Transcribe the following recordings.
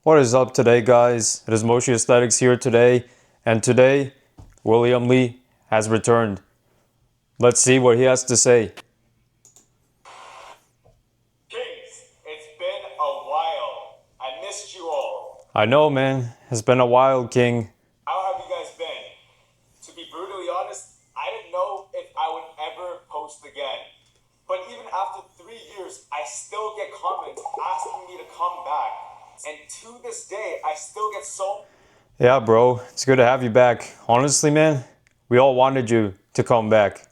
What is up today, guys? It is Moshe Aesthetics here today, and today William Lee has returned. Let's see what he has to say. Kings, it's been a while. I missed you all. I know, man. It's been a while, King. How have you guys been? To be brutally honest, I didn't know if I would ever post again. But even after 3 years, I still get comments asking me to come back. And to this day, I still get so Yeah, bro. It's good to have you back. Honestly, man, we all wanted you to come back.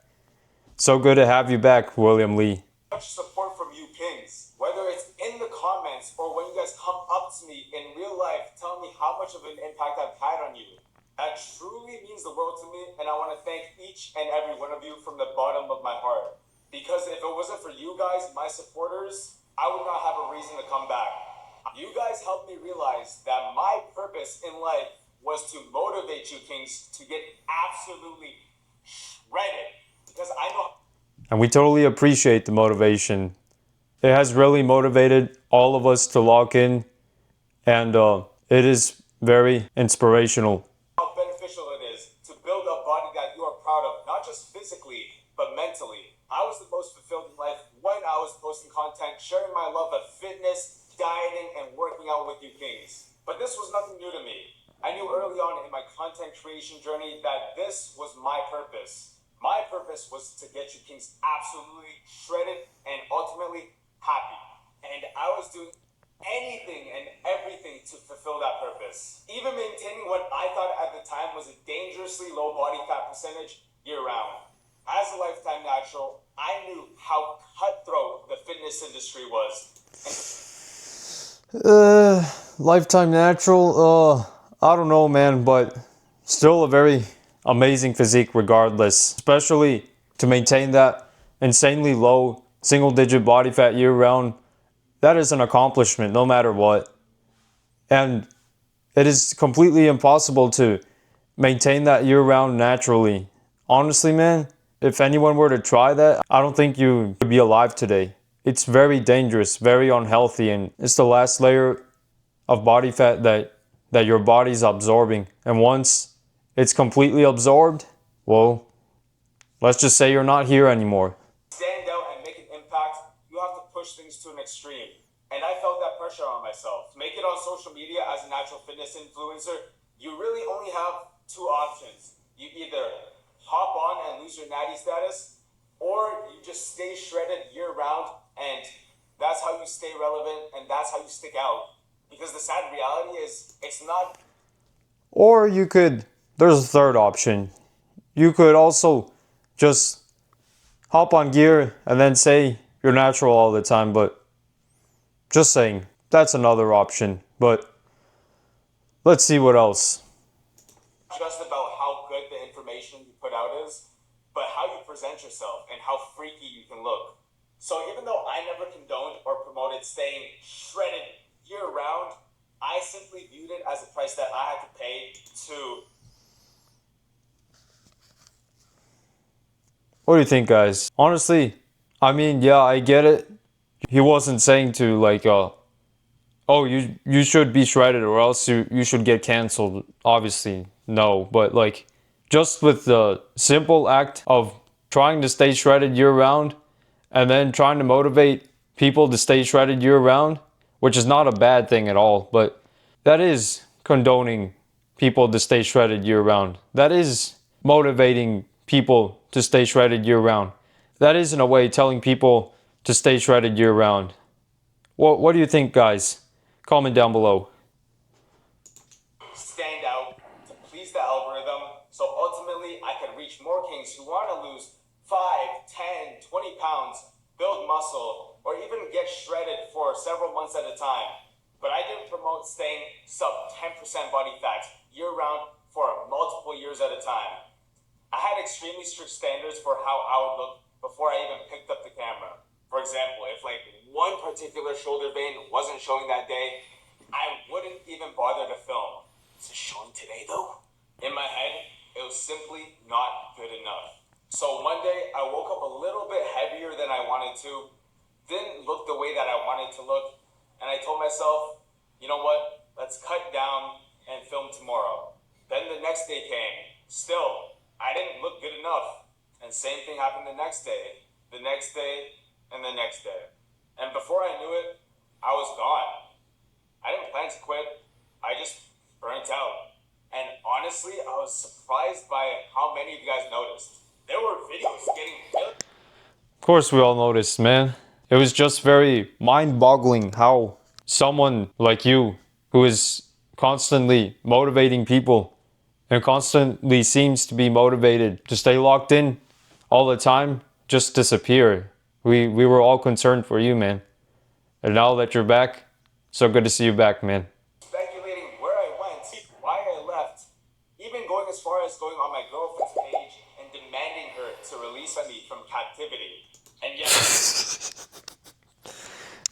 So good to have you back, William Lee. much support from you kings. Whether it's in the comments or when you guys come up to me in real life telling me how much of an impact I've had on you. That truly means the world to me, and I want to thank each and every one of you from the bottom of my heart. Because if it wasn't for you guys, my supporters, I would not have a reason to come back. You guys helped me realize that my purpose in life was to motivate you kings to get absolutely shredded. Because I know. And we totally appreciate the motivation. It has really motivated all of us to lock in, and it is very inspirational. How beneficial it is to build a body that you are proud of, not just physically, but mentally. I was the most fulfilled in life when I was posting content, sharing my love of fitness, dieting, and working out with you kings. But this was nothing new to me. I knew early on in my content creation journey that this was my purpose. My purpose was to get you kings absolutely shredded and ultimately happy. And I was doing anything and everything to fulfill that purpose. Even maintaining what I thought at the time was a dangerously low body fat percentage year round. As a lifetime natural, I knew how cutthroat the fitness industry was. Lifetime natural, I don't know, man, but still a very amazing physique regardless, especially to maintain that insanely low single-digit body fat year-round. That is an accomplishment no matter what. And it is completely impossible to maintain that year-round naturally. Honestly, man, if anyone were to try that, I don't think you would be alive today. It's very dangerous, very unhealthy, and it's the last layer of body fat that your body's absorbing. And once it's completely absorbed, well, let's just say you're not here anymore. Stand out and make an impact, you have to push things to an extreme. And I felt that pressure on myself. To make it on social media as a natural fitness influencer, you really only have two options. You either hop on and lose your natty status, or you just stay shredded year round, and that's how you stay relevant and that's how you stick out. Because the sad reality is, it's not. Or you could, there's a third option. You could also just hop on gear and then say you're natural all the time, but just saying, that's another option. But let's see what else. Just about how good the information you put out is, but how you present yourself and how freaky you can look. So even though I never condoned or promoted staying shredded year round, I simply viewed it as a price that I had to pay to. What do you think, guys? Honestly, I mean, yeah, I get it. He wasn't saying to like, oh, you should be shredded or else you should get canceled. Obviously, no. But like, just with the simple act of trying to stay shredded year round and then trying to motivate people to stay shredded year round, which is not a bad thing at all, but that is condoning people to stay shredded year round. That is motivating people to stay shredded year round. That is, in a way, telling people to stay shredded year round. What do you think, guys? Comment down below. Stand out to please the algorithm, so ultimately I can reach more kings who want to lose 5, 10, 20 pounds, build muscle, or even get shredded for several months at a time. But I didn't promote staying sub 10% body fat year round for multiple years at a time. I had extremely strict standards for how I would look before I even picked up the camera. For example, if like one particular shoulder vein wasn't showing that day, I wouldn't even bother to film. Is it showing today though? In my head, it was simply not good enough. So one day I woke up a little bit heavier than I wanted to, didn't look the way that I wanted to look, and I told myself, you know what, let's down and film tomorrow. Then the next day came. Still, I didn't look good enough. And same thing happened the next day, and the next day. And before I knew it, I was gone. I didn't plan to quit. I just burnt out. And honestly, I was surprised by how many of you guys noticed. There were videos getting really. Of course, we all noticed, man. It was just very mind-boggling how someone like you, who is constantly motivating people and constantly seems to be motivated to stay locked in all the time, just disappear. We were all concerned for you, man. And now that you're back, so good to see you back, man. Speculating where I went, why I left, even going as far as going on my girlfriend's page and demanding her to release me from captivity. And yet,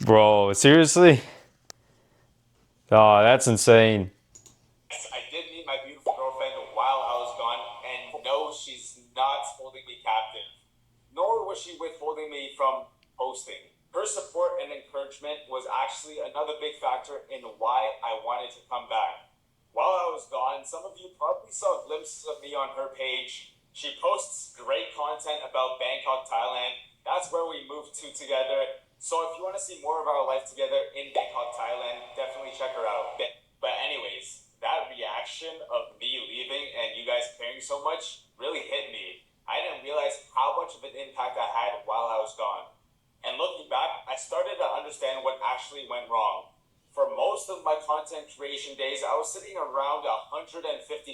Bro, seriously? Oh, that's insane. I did meet my beautiful girlfriend while I was gone, and no, she's not holding me captive. Nor was she withholding me from posting. Her support and encouragement was actually another big factor in why I wanted to come back. While I was gone, some of you probably saw glimpses of me on her page. She posts great content about Bangkok, Thailand. That's where we moved to together. So if you want to see more of our life together in Bangkok, Thailand, definitely check her out. But anyways, that reaction of me leaving and you guys caring so much really hit me. I didn't realize how much of an impact I had while I was gone. And looking back, I started to understand what actually went wrong. For most of my content creation days, I was sitting around 150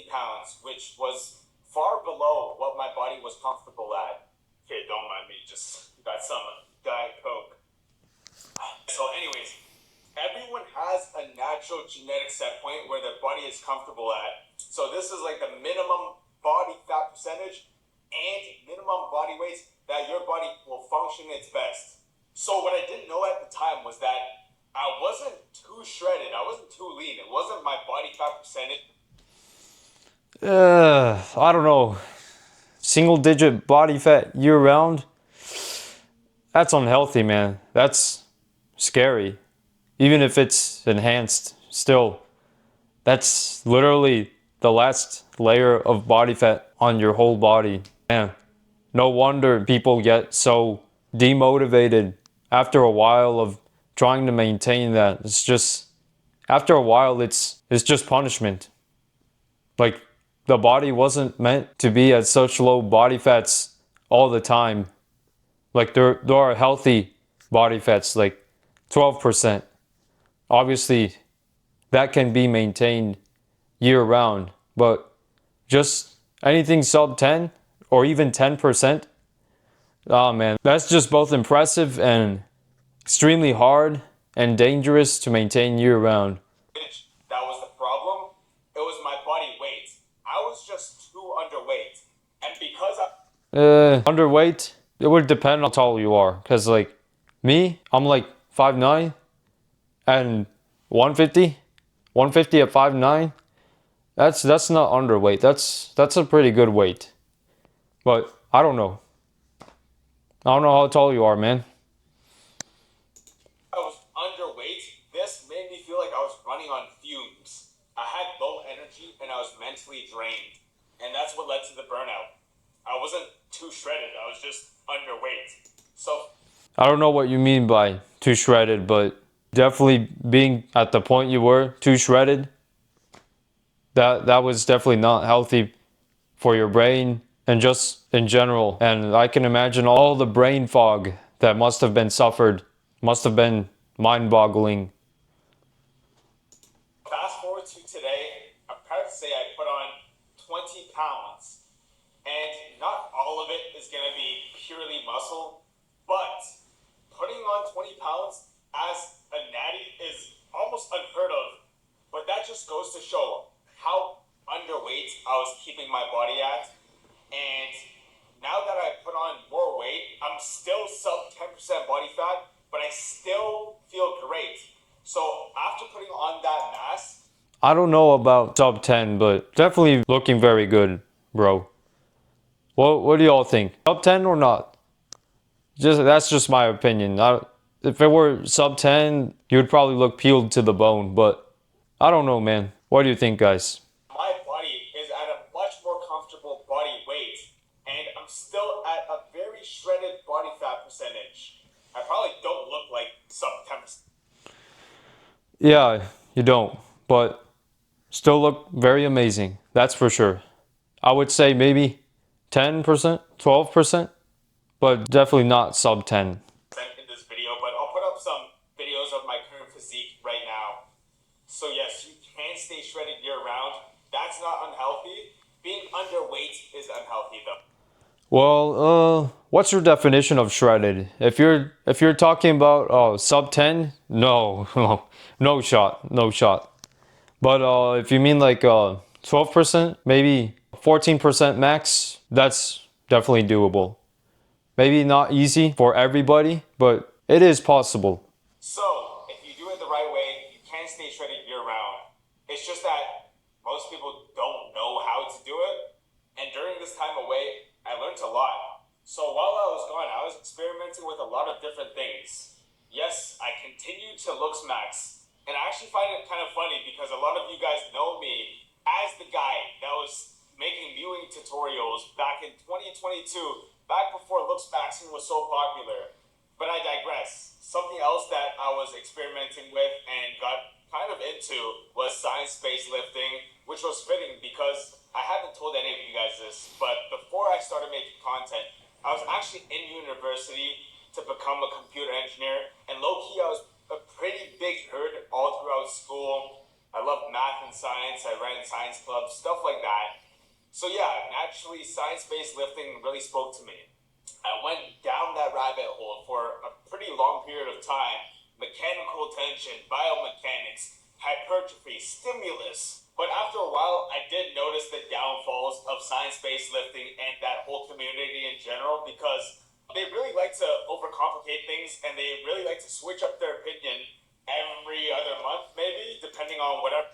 pounds, which was far below what my body was comfortable at. Okay, don't mind me, just got some Diet Coke. So anyways, everyone has a natural genetic set point where their body is comfortable at. So this is like the minimum body fat percentage and minimum body weight that your body will function its best. So what I didn't know at the time was that I wasn't too shredded. I wasn't too lean. It wasn't my body fat percentage. I don't know. Single digit body fat year round? That's unhealthy, man. That's scary. Even if it's enhanced, still, that's literally the last layer of body fat on your whole body. Man, no wonder people get so demotivated after a while of trying to maintain that. It's just, after a while, it's just punishment. Like, the body wasn't meant to be at such low body fats all the time. Like, there are healthy body fats, like 12%. Obviously, that can be maintained year round, but just anything sub 10 or even 10%, oh man, that's just both impressive and extremely hard and dangerous to maintain year round. That was the problem. It was my body weight. I was just too underweight. And because Underweight, it would depend on how tall you are. Cause like me, I'm like 5'9", and 150 at 5'9". That's not underweight. That's a pretty good weight. But I don't know. I don't know how tall you are, man. I was underweight, this made me feel like I was running on fumes. I had low energy and I was mentally drained. And that's what led to the burnout. I wasn't too shredded, I was just underweight. So I don't know what you mean by too shredded, but definitely being at the point you were, too shredded, that was definitely not healthy for your brain and just in general. And I can imagine all the brain fog that must have been suffered, must have been mind-boggling. fast forward to today, I'm proud to say I put on 20 pounds. And not all of it is going to be purely muscle, but putting on 20 pounds as a natty is almost unheard of. But that just goes to show how underweight I was keeping my body at. And now that I put on more weight, I'm still sub 10% body fat, but I still feel great. So after putting on that mass, I don't know about sub 10, but definitely looking very good, bro. What do y'all think? Sub 10 or not? That's just my opinion. If it were sub 10, you would probably look peeled to the bone, but I don't know, man. What do you think, guys? My body is at a much more comfortable body weight, and I'm still at a very shredded body fat percentage. I probably don't look like sub 10%. Yeah, you don't, but still look very amazing. That's for sure. I would say maybe 10%, 12%, but definitely not sub 10. In this video, but I'll put up some videos of my current physique right now. So yes, you can stay shredded year round. That's not unhealthy. Being underweight is unhealthy though. Well, what's your definition of shredded? If you're talking about sub 10, no, no, no shot, no shot. But if you mean like 12%, maybe 14% max, that's definitely doable. Maybe not easy for everybody, but it is possible. So if you do it the right way, you can stay shredded year round. It's just that most people don't know how to do it. And during this time away, I learned a lot. So while I was gone, I was experimenting with a lot of different things. Yes, I continued to looks max. And I actually find it kind of funny because a lot of you guys know me as the guy that was making viewing tutorials back in 2022, back before looks maxing was so popular. But I digress. Something else that I was experimenting with and got kind of into was science-based lifting, which was fitting because I haven't told any of you guys this, but before I started making content, I was actually in university to become a computer engineer, and low-key I was a pretty big nerd all throughout school. I loved math and science, I ran science clubs, stuff like that. So yeah, naturally science-based lifting really spoke to me. I went down that rabbit hole for a pretty long period of time. Mechanical tension, biomechanics, hypertrophy, stimulus. But after a while, I did notice the downfalls of science-based lifting and that whole community in general because they really like to overcomplicate things and they really like to switch up their opinion every other month, maybe, depending on whatever.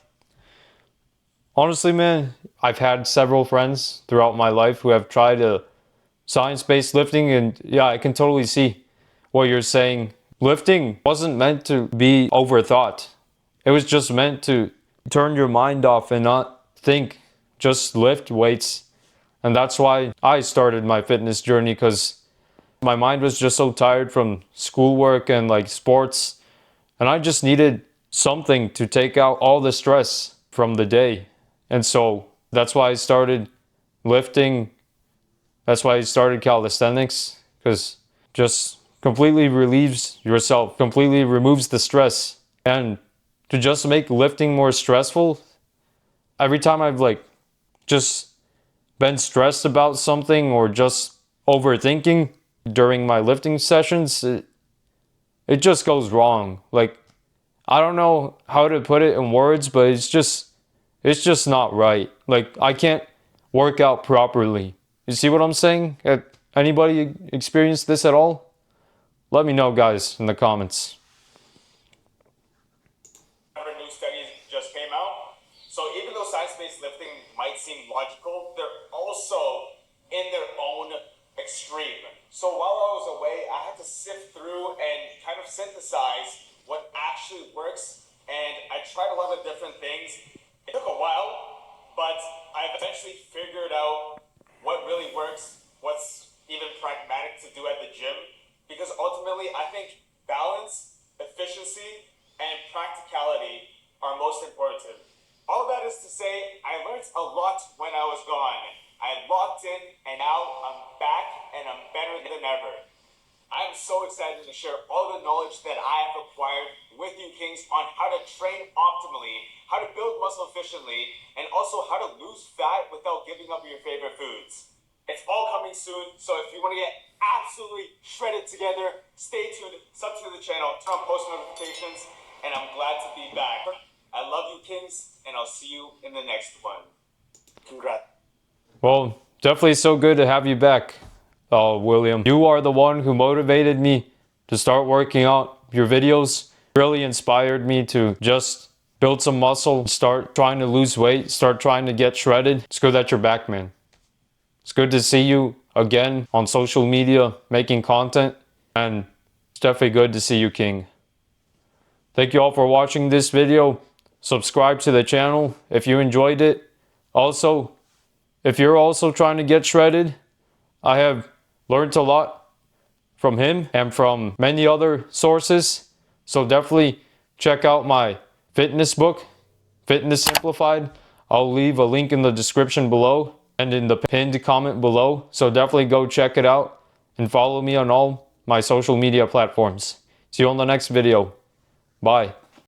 Honestly, man, I've had several friends throughout my life who have tried science-based lifting, and yeah, I can totally see what you're saying. Lifting wasn't meant to be overthought. It was just meant to turn your mind off and not think, just lift weights. And that's why I started my fitness journey, because my mind was just so tired from schoolwork and like sports, and I just needed something to take out all the stress from the day. And so that's why I started lifting. That's why I started calisthenics, because just completely relieves yourself, completely removes the stress. And to just make lifting more stressful, every time I've like just been stressed about something or just overthinking during my lifting sessions, it just goes wrong. Like, I don't know how to put it in words, but it's just not right. Like, I can't work out properly. You see what I'm saying? Anybody experienced this at all? Let me know, guys, in the comments. New studies just came out. So even though science-based lifting might seem logical, they're also in their own extreme. So while I was away, I had to sift through and kind of synthesize what actually works, and I tried a lot of different things. It took a while, but I eventually figured out what really works, what's even pragmatic to do at the gym, because ultimately I think balance, efficiency, and practicality are most important. All that is to say, I learned a lot when I was gone. I locked in, and now I'm back, and I'm better than ever. I'm so excited to share all the knowledge that I have acquired with you kings on how to train optimally, how to build muscle efficiently, and also how to lose fat without giving up your favorite foods. It's all coming soon, so if you want to get absolutely shredded together, stay tuned, sub to the channel, turn on post notifications, and I'm glad to be back. I love you kings, and I'll see you in the next one. Congrats. Well, definitely so good to have you back, William. You are the one who motivated me to start working out. Your videos really inspired me to just build some muscle, start trying to lose weight, start trying to get shredded. It's good that you're back, man. It's good to see you again on social media making content, and it's definitely good to see you, King. Thank you all for watching this video. subscribe to the channel if you enjoyed it. Also, if you're also trying to get shredded, I have learned a lot from him and from many other sources. So definitely check out my fitness book, Fitness Simplified. I'll leave a link in the description below and in the pinned comment below. So definitely go check it out and follow me on all my social media platforms. See you on the next video. Bye.